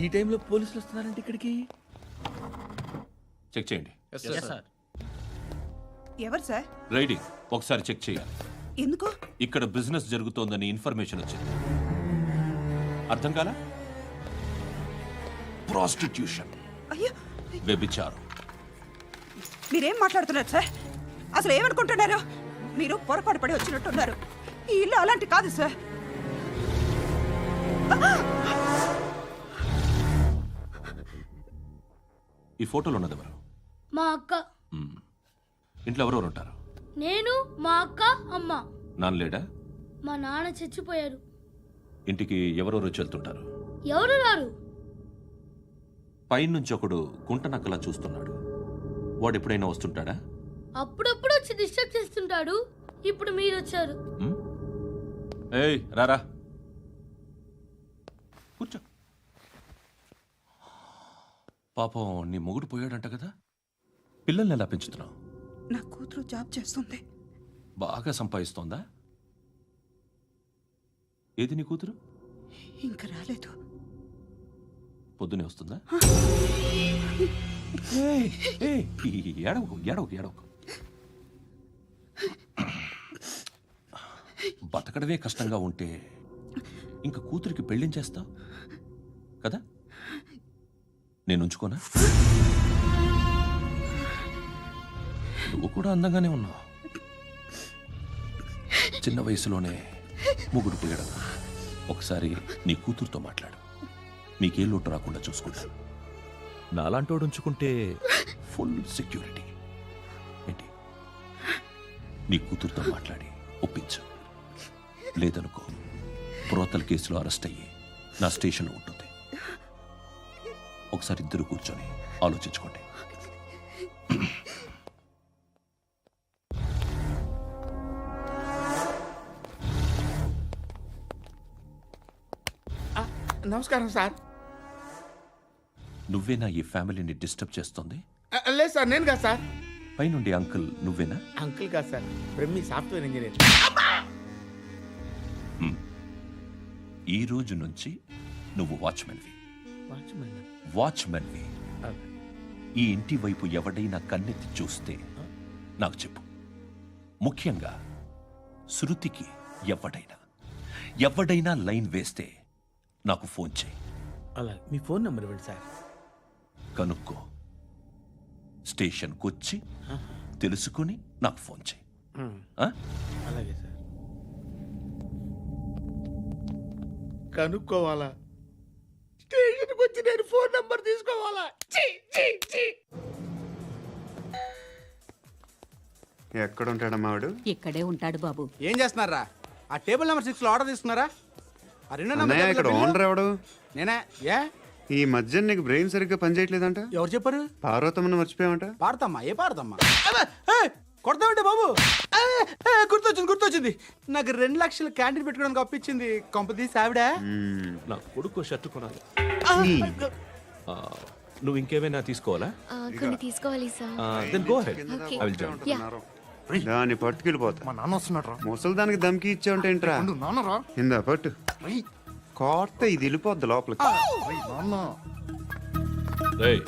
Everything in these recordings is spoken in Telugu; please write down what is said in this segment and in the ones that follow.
ఈ టైంలో పోలీసులు వస్తున్నారంటే ఇక్కడికి. చెక్ చేయండి. ఎవరు సార్? రైడింగ్ ఒకసారి చెక్ చేయాలి. ఎందుకు? ఇక్కడ బిజినెస్ జరుగుతోందని ఇన్ఫర్మేషన్ వచ్చింది. అర్థం కాలా? ప్రాస్టిట్యూషన్, అయ్యో, వ్యభిచారం. మీరేం మాట్లాడుతున్నారు సార్? అసలు ఏమనుకుంటున్నారు? మీరు పొరపాటు పడి వచ్చినట్టున్నారు. ఈ ఇల్లు అలాంటి కాదు సార్. ఈ ఫోటోలో ఉన్నది ఎవరు? మా అక్క. ఇంట్లో ఎవరెవరు ఉంటారు? నేను, మా అక్క, అమ్మ. నాన్న లేడా? మా నాన్న చచ్చిపోయారు. ఇంటికి ఎవరెవరు వచ్చి వెళ్తుంటారు? ఎవరు రారు. పైనుంచి ఒకడు గుంట నక్కలా చూస్తున్నాడు. వాడు ఎప్పుడైనా వస్తుంటాడా? అప్పుడప్పుడు వచ్చి డిస్టర్బ్ చేస్తుంటాడు. ఇప్పుడు మీరు వచ్చారు. ఏయ్ రారా, కూర్చో. పాపం నీ మొగుడు పోయాడంట కదా, పిల్లల్ని ఎలా పెంచుతున్నావు? నా కూతురు జాబ్ చేస్తుంది. బాగా సంపాదిస్తోందా? ఏది నీ కూతురు? ఇంకా రాలేదు. పొద్దునే వస్తుందా? ఏడవకు ఏడవకు ఏడవకు. బతకడమే కష్టంగా ఉంటే ఇంకా కూతురికి పెళ్ళించేస్తావు కదా? నేను ఉంచుకోనా? నువ్వు కూడా అందంగానే ఉన్నావు. చిన్న వయసులోనే ముగ్గురు పోయడం. ఒకసారి నీ కూతురుతో మాట్లాడు. నీకే లోటు రాకుండా చూసుకుంటా. నాలాంటోడు ఉంచుకుంటే ఫుల్ సెక్యూరిటీ. ఏంటి? నీ కూతురుతో మాట్లాడి ఒప్పించు. లేదనుకో, ప్రోతల్ కేసులో అరెస్ట్ అయ్యి నా స్టేషన్లో ఉంటుంది. ఒకసారి ఇద్దరు కూర్చొని ఆలోచించుకోండి. నమస్కారం సార్. నువ్వేనా ఈ ఫ్యామిలీని డిస్టర్బ్ చేస్తుంది? లేదు సార్, నేను కాదు సార్. పైనుండి అంకుల్ నువ్వేనా? అంకుల్ కాదు సార్, బ్రహ్మి సాఫ్ట్వేర్ ఇంజనీర్. ఈ రోజు నుంచి నువ్వు వాచ్మెన్వి. వాచ్మెన్? వాచ్మెన్వి. ఈ ఇంటి వైపు ఎవడైనా కన్నెత్తి చూస్తే నాకు చెప్పు. ముఖ్యంగా శృతికి ఎవడైనా లైన్ వేస్తే నాకు ఫోన్ చేయి. అలా మీ ఫోన్ నెంబర్ ఇవ్వండి సార్. కనుక్కో, స్టేషన్కి వచ్చి తెలుసుకుని నాకు ఫోన్ చేయి. అలాగే సార్. కనుక్కోవాలా? స్టేషన్కి వచ్చి నేను ఫోన్ నెంబర్ తీసుకోవాలా? ఎక్కడ ఉంటాడమ్మా వాడు? ఇక్కడే ఉంటాడు బాబు. ఏం చేస్తున్నారా? ఆ టేబుల్ నెంబర్ 6 లో ఆర్డర్ తీసుకున్నారా? ఆ రెండో అన్నయ్య, ఇక్కడ ఓనర్ ఎవడు? నేనే. ఏ ఈ మధ్య నీకు బ్రెయిన్ సరిగ్గా పనిచేయట్లేదంట. ఎవరు చెప్పారు? పార్వతమ్మను మర్చిపోయామంట. పాడతామ్మా? ఏ పాడతామ్మా? కొడతామంటే బాబు. గుర్తొచ్చింది. నాకు 2 లక్షలు క్యాంటీన్ పెట్టుకోవడానికి అప్పించింది కొంపతీసి ఆవిడ. నా కొడుకు షర్ట్ కొనాలి. నువ్వు ఇంకేమైనా తీసుకోవాలా? కొన్ని తీసుకోవాలి sir. Then go ahead. Okay. I will join. దాన్ని పట్టుకెళ్ళిపోతా. మా నాన్న వస్తున్నాడు. ముసలి దానికి దమ్కి ఇచ్చావుంటేంట్రా? నాన్నరా? ఇందా పట్టు. కోర్త ఇది వెళ్ళిపోద్ది లోపలికి. ఏయ్,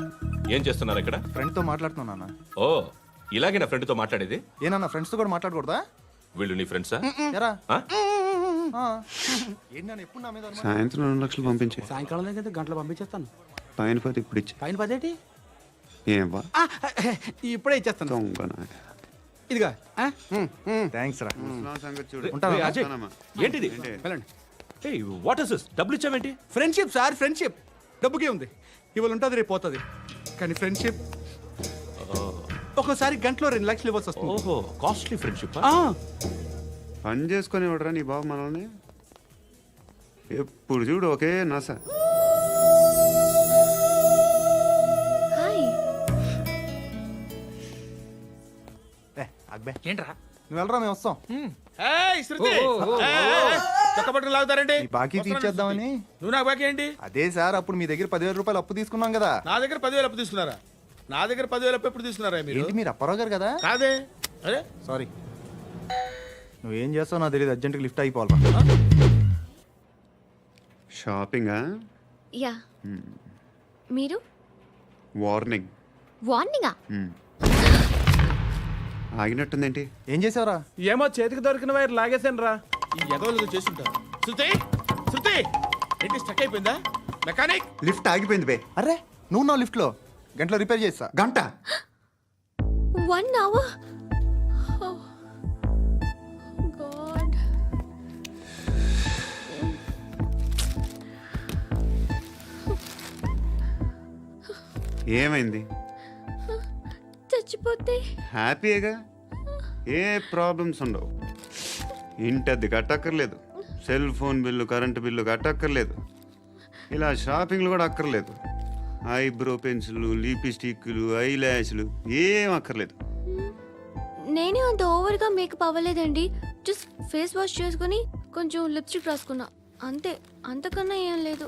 ఏం చేస్తున్నారు ఇక్కడ? ఫ్రెండ్ తో మాట్లాడుతున్నా నాన్న. ఓ, ఇలాగే నా ఫ్రెండ్తో మాట్లాడేది? ఏనా ఫ్రెండ్స్ తో కూడా మాట్లాడకూడదా? వీళ్ళు నీ ఫ్రెండ్సా? ఎరా ఆ? ఏంటి నాన్న ఎప్పుడు నా మీద? సాయంత్రం 2 లక్షలు పంపించే. సాయంకాలం దగ్గర గంటలు పంపించేస్తాను. పైన పోతే ఇప్పుడు ఇచ్చే. పైన 10 ఏం వా ఇప్పుడే ఇచ్చేస్తాను. దొంగనా. ఇదిగా థ్యాంక్స్ రా. ముసలాం సంగతి చూడు. ఉంటావా? ఏయ్, అజయ్, వస్తానమ్మా. ఏంటిది? వెళ్ళండి. ఏయ్, వాట్ ఇస్ దిస్? డబ్బులు ఇచ్చావేంటి? Friendship sir, friendship. డబ్బుకే ఉంది. ఇవాళ ఉంటుంది, రేపు పోతుంది. కానీ ఫ్రెండ్షిప్ ఒక్కోసారి గంటలో 2 లక్షలు ఇవ్వాల్సి వస్తుంది. ఓహో, కాస్ట్లీ ఫ్రెండ్షిప్. పని చేసుకొని ఇవ్వడరా నీ బాబు మనల్ని? ఎప్పుడు చూడు ఒకే నస. హాయ్. ఏంట్రా నువ్వు వెళ్ళరా, మేము వస్తాం. చక్కబట్టుకుని లాగుతారండి. ఈ బాకీ తీర్చేద్దామని. నువ్వు నాకు బాకీ ఏంటి? అదే సార్, అప్పుడు మీ దగ్గర 10,000 రూపాయలు అప్పు తీసుకున్నాం కదా. నా దగ్గర 10,000 అప్పు తీసుకున్నారా? నా దగ్గర 10,000 అప్పు ఎప్పుడు తీసుకున్నారా మీరు? ఏంటి మీరు అప్పారావు గారు కదా? కాదే. అరే సారీ. నువ్వేం చేస్తావు నాకు తెలియదు, అర్జెంట్గా లిఫ్ట్ అయిపోవాలరా. షాపింగా? యా మీరు వార్నింగ్. వార్నింగా? ఆగినట్టుందేంటి? ఏం చేసావురా? ఏమో చేతికి దొరికిన వైర్ లాగేసాను రా. ఈ ఎదవలు చేస్తుంటారు. శృతి శృతి ఏంటి స్టక్ అయిపోయిందా? మెకానిక్ లిఫ్ట్ ఆగిపోయింది బే. అరే నువ్వు నా లిఫ్ట్లో గంటలో రిపేర్ చేస్తా. గంట 1 hour? Oh. God. ఏమైంది? చచ్చిపోతే హ్యాపీగా, ఏ ప్రాబ్లమ్స్ ఉండవు. ఇంటి అద్దె కట్టక్కర్లేదు, cell phone bill, current bill కట్టక్కర్లేదు, ఇలా షాపింగ్లు కూడా అక్కర్లేదు. ఐబ్రో పెన్సిల్లు, లిప్స్టిక్లు, ఐ ల్యాష్లు ఏం అక్కర్లేదు. నేనే అంత ఓవర్గా మేకప్ అవ్వలేదండి. జస్ట్ ఫేస్ వాష్ చేసుకుని కొంచెం లిప్స్టిక్ రాసుకున్నా అంతే. అంతకన్నా ఏం లేదు.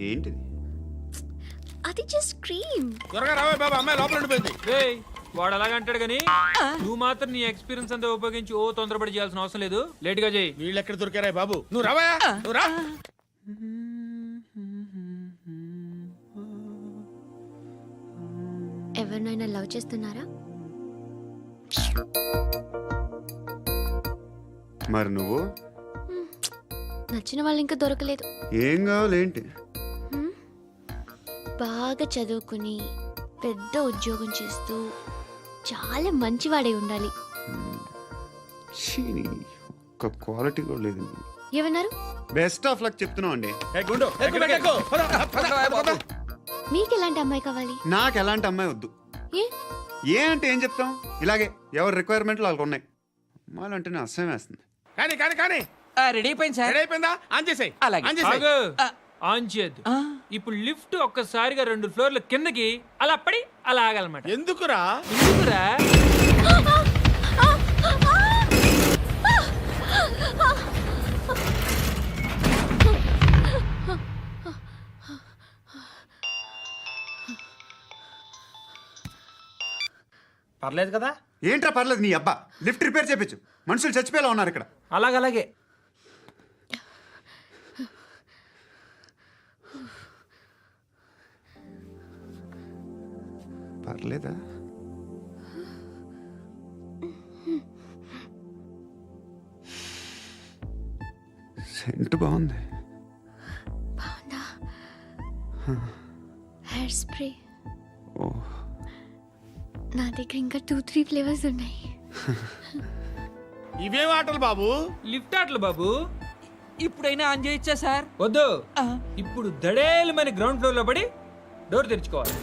ఏంటిది? అది జస్ట్ క్రీమ్. త్వరగా రావే బాబా, అమ్మాయి లోపల ఉండిపోయింది. ఏయ్, వాడు అలాగంటాడు కానీ నువ్వు మాత్రం నీ ఎక్స్పీరియన్స్ అంతా ఉపయోగించి తొందరపడి చేయాల్సిన అవసరం లేదు. లేట్ గా చేయి. వీళ్ళు ఎక్కడ దొరికారా బాబు? నువ్వు రావా, నువ్వు రా. ఎవరినైనా లవ్ చేస్తున్నారా? మరి నువ్వు? నచ్చిన వాళ్ళు ఇంకా దొరకలేదు. ఏం కావాలి ఏంటి? బాగా చదువుకుని పెద్ద ఉద్యోగం చేస్తూ చాలా మంచివాడై ఉండాలి. ఒక్క క్వాలిటీ కూడా లేదు. ఏమన్నారు? బెస్ట్ ఆఫ్ లక్ చెప్తున్నావు అండి. ఏ గుండు, ఎక్కు, ఎక్కు. పద, పద. మీకు ఎలాంటి అమ్మాయి కావాలి? నాకు ఎలాంటి అమ్మాయి వద్దు. ఏ? ఏ అంటే ఏం చెప్తాం, ఇలాగే ఎవరి రిక్వైర్మెంట్లు వాళ్ళకు ఉన్నాయి. అమ్మాయిలు అంటేనే అసహ్యం వేస్తుంది. కానీ కానీ కానీ రెడీ అయిపోయింది సార్. రెడీ అయిపోయిందా? ఆన్ చేసేయ్. అలాగే. ఆన్ చేసేయ్. ఆగు. ఆన్ చేయద్దు. ఇప్పుడు లిఫ్ట్ ఒక్కసారిగా 2 ఫ్లోర్ల కిందకి అలా పడి అలా ఆగాలన్నమాట. ఎందుకురా? ఎందుకురా? పర్లేదు కదా? ఏంట్రా పర్లేదు నీ అబ్బా. లిఫ్ట్ రిపేర్ చేయించు, మనుషులు చచ్చిపోయేలా ఉన్నారు ఇక్కడ. అలాగే. పర్లేదా? సెంట్ బాగుంది. బాగుందా? Hair spray. ఓ, నా దగ్గర ఇంకా 2-3 ఫ్లేవర్స్ ఉన్నాయి. ఇవేం ఆటలు బాబు? లిఫ్ట్ ఆటలు బాబు. ఇప్పుడైనా ఆన్ చేయొచ్చా సార్? వద్దు. ఇప్పుడు దడేలు మన గ్రౌండ్ ఫ్లోర్ లో పడి డోర్ తెరుచుకోవాలి.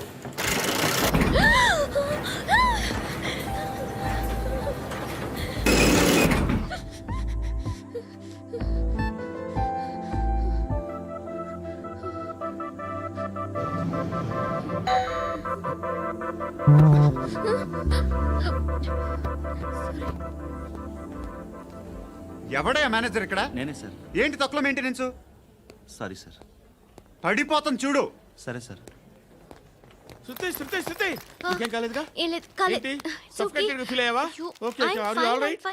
ఎవడయ్యా మేనేజర్ ఇక్కడ? నేనే సార్. ఏంటి తక్కువ మెయింటెనెన్స్? Sorry sir. పడిపోతాం చూడు. సరే సార్. శృతి శృతి శృతి నీకేం కాలేదుగా? ఏం లేదు, కాలేదు. ఏంటి? It's okay. Suffocated గా feel అయ్యావా? అయ్యో, Okay, okay. I'm Are you fine, all right? I'm fine.